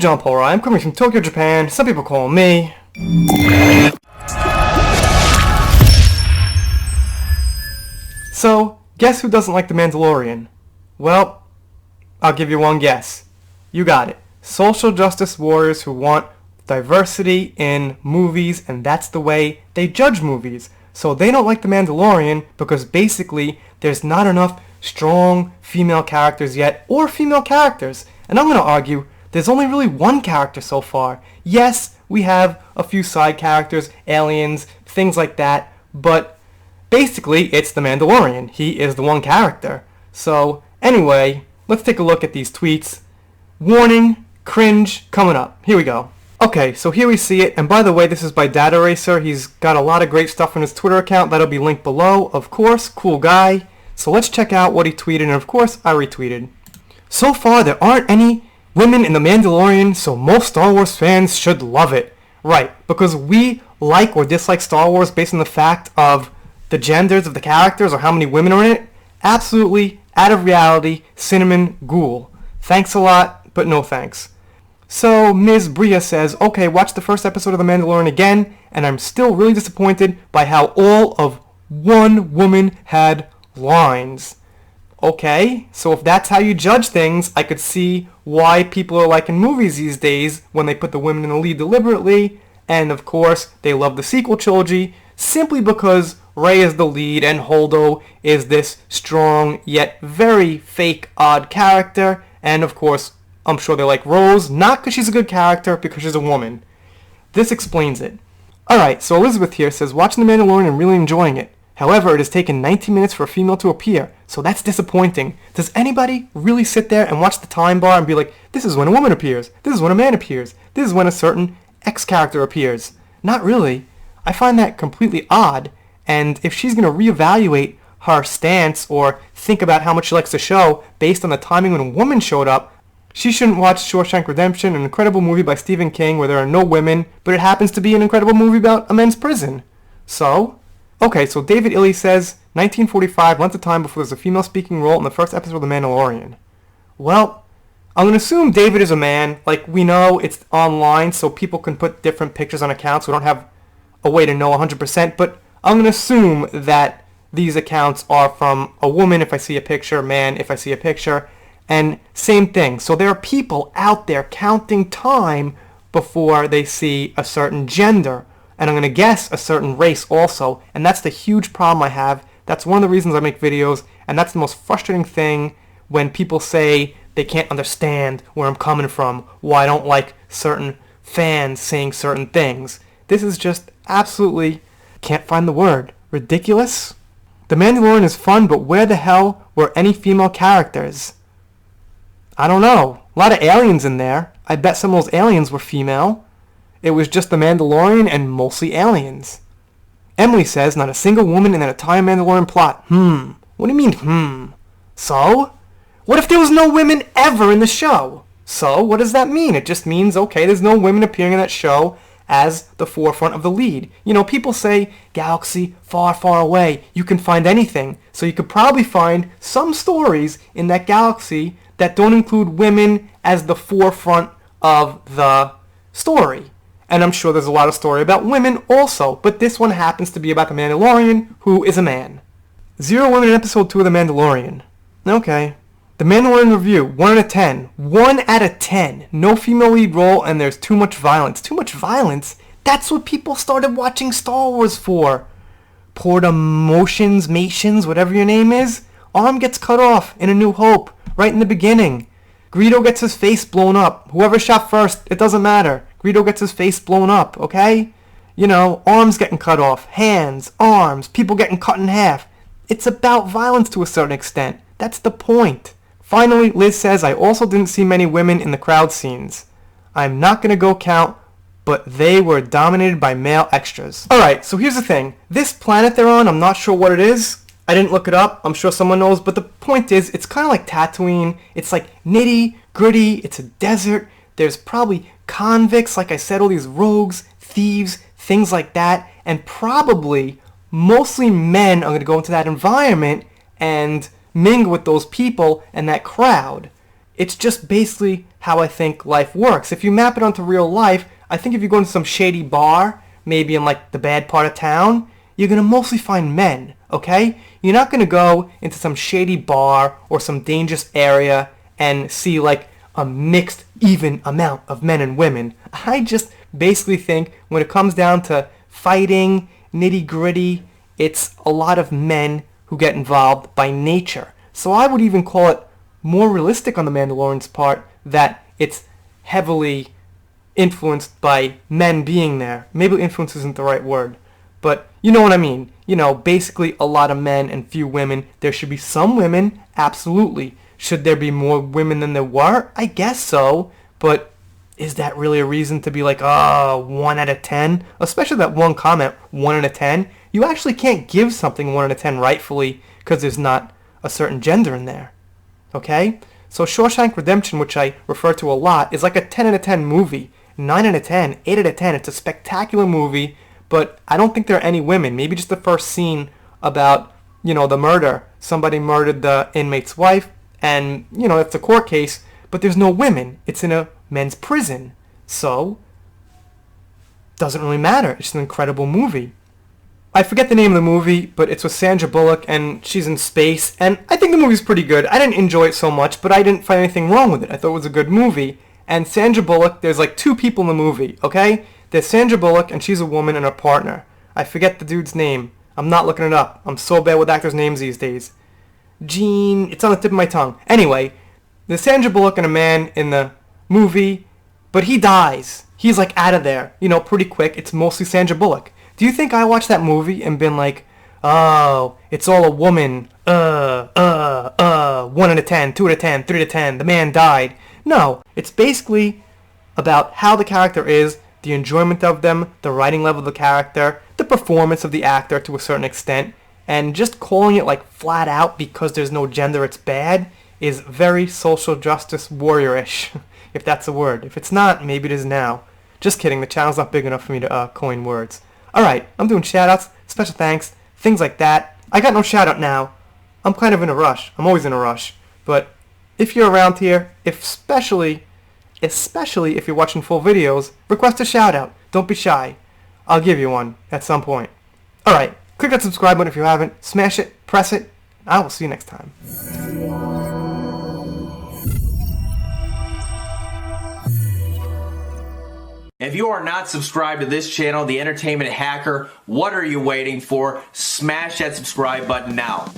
John Paul Ryan. I'm coming from Tokyo, Japan. Some people call me... So, guess who doesn't like The Mandalorian? Well, I'll give you one guess. You got it. Social justice warriors who want diversity in movies, and that's the way they judge movies. So they don't like The Mandalorian because basically there's not enough strong female characters yet, or female characters. And I'm going to argue there's only really one character so far. Yes, we have a few side characters, aliens, things like that, but basically it's The Mandalorian. He is the one character. So anyway, let's take a look at these tweets. Warning, cringe, coming up. Here we go. Okay, so here we see it, and by the way, this is by Data Racer. He's got a lot of great stuff on his Twitter account. That'll be linked below, of course. Cool guy. So let's check out what he tweeted, and of course, I retweeted. So far, there aren't any women in The Mandalorian, so most Star Wars fans should love it. Right, because we like or dislike Star Wars based on the fact of the genders of the characters or how many women are in it. Absolutely, out of reality, cinnamon ghoul. Thanks a lot, but no thanks. So Ms. Bria says, okay, watch the first episode of The Mandalorian again, and I'm still really disappointed by how all of one woman had lines. Okay, so if that's how you judge things, I could see why people are liking movies these days when they put the women in the lead deliberately, and of course, they love the sequel trilogy simply because Rey is the lead and Holdo is this strong yet very fake odd character, and of course, I'm sure they like Rose, not because she's a good character, because she's a woman. This explains it. Alright, so Elizabeth here says, watching The Mandalorian and really enjoying it. However, it has taken 19 minutes for a female to appear, so that's disappointing. Does anybody really sit there and watch the time bar and be like, this is when a woman appears, this is when a man appears, this is when a certain X character appears? Not really. I find that completely odd, and if she's going to reevaluate her stance or think about how much she likes the show based on the timing when a woman showed up, she shouldn't watch Shawshank Redemption, an incredible movie by Stephen King where there are no women, but it happens to be an incredible movie about a men's prison. So? Okay, so David Illy says, 1945, length of time before there's a female speaking role in the first episode of The Mandalorian. Well, I'm going to assume David is a man. Like, we know it's online, so people can put different pictures on accounts. We don't have a way to know 100%, but I'm going to assume that these accounts are from a woman if I see a picture, man if I see a picture, and same thing. So there are people out there counting time before they see a certain gender, and I'm going to guess a certain race also, and that's the huge problem I have. That's one of the reasons I make videos, and that's the most frustrating thing when people say they can't understand where I'm coming from, why I don't like certain fans saying certain things. This is just absolutely, can't find the word, ridiculous. The Mandalorian is fun, but where the hell were any female characters? I don't know. A lot of aliens in there. I bet some of those aliens were female. It was just The Mandalorian and mostly aliens. Emily says, not a single woman in an entire Mandalorian plot. What do you mean, So? What if there was no women ever in the show? So, what does that mean? It just means, okay, there's no women appearing in that show as the forefront of the lead. You know, people say, galaxy far, far away, you can find anything. So you could probably find some stories in that galaxy that don't include women as the forefront of the story. And I'm sure there's a lot of story about women also, but this one happens to be about the Mandalorian, who is a man. 0 women in episode 2 of The Mandalorian. Okay. The Mandalorian review, 1 out of 10. 1 out of 10. No female lead role, and there's too much violence. Too much violence? That's what people started watching Star Wars for. Porta Motions, whatever your name is. Arm gets cut off in A New Hope, right in the beginning. Greedo gets his face blown up. Whoever shot first, it doesn't matter. Greedo gets his face blown up, okay? You know, arms getting cut off, hands, arms, people getting cut in half. It's about violence to a certain extent. That's the point. Finally, Liz says, I also didn't see many women in the crowd scenes. I'm not going to go count, but they were dominated by male extras. Alright, so here's the thing. This planet they're on, I'm not sure what it is. I didn't look it up. I'm sure someone knows. But the point is, it's kind of like Tatooine. It's like nitty, gritty. It's a desert. There's probably convicts, like I said, all these rogues, thieves, things like that. And probably, mostly men are going to go into that environment and mingle with those people and that crowd. It's just basically how I think life works. If you map it onto real life, I think if you go into some shady bar, maybe in like the bad part of town, you're going to mostly find men, okay? You're not going to go into some shady bar or some dangerous area and see like a mixed, even amount of men and women. I just basically think when it comes down to fighting, nitty-gritty, it's a lot of men who get involved by nature. So I would even call it more realistic on the Mandalorian's part that it's heavily influenced by men being there. Maybe influence isn't the right word, but you know what I mean. You know, basically a lot of men and few women. There should be some women, absolutely. Should there be more women than there were? I guess so, but is that really a reason to be like, 1 out of 10? Especially that one comment, 1 out of 10. You actually can't give something 1 out of 10 rightfully because there's not a certain gender in there. Okay? So Shawshank Redemption, which I refer to a lot, is like a 10 out of 10 movie. 9 out of 10, 8 out of 10. It's a spectacular movie, but I don't think there are any women. Maybe just the first scene about, the murder. Somebody murdered the inmate's wife, and, it's a court case, but there's no women. It's in a men's prison. So, doesn't really matter. It's an incredible movie. I forget the name of the movie, but it's with Sandra Bullock, and she's in space, and I think the movie's pretty good. I didn't enjoy it so much, but I didn't find anything wrong with it. I thought it was a good movie. And Sandra Bullock, there's like 2 people in the movie, okay? There's Sandra Bullock, and she's a woman, and her partner. I forget the dude's name. I'm not looking it up. I'm so bad with actors' names these days. Gene, it's on the tip of my tongue. Anyway, there's Sandra Bullock and a man in the movie, but he dies. He's like out of there, pretty quick. It's mostly Sandra Bullock. Do you think I watched that movie and been like, oh, it's all a woman, 1 out of 10, 2 out of 10, 3 out of 10, the man died. No, it's basically about how the character is, the enjoyment of them, the writing level of the character, the performance of the actor to a certain extent, and just calling it like flat out because there's no gender it's bad is very social justice warrior-ish, if that's a word. If it's not, maybe it is now. Just kidding, the channel's not big enough for me to coin words. Alright, I'm doing shoutouts, special thanks, things like that. I got no shoutout now. I'm kind of in a rush. I'm always in a rush. But if you're around here, especially if you're watching full videos, request a shoutout. Don't be shy. I'll give you one at some point. Alright, click that subscribe button if you haven't. Smash it, press it. I will see you next time. If you are not subscribed to this channel, The Entertainment Hacker, what are you waiting for? Smash that subscribe button now.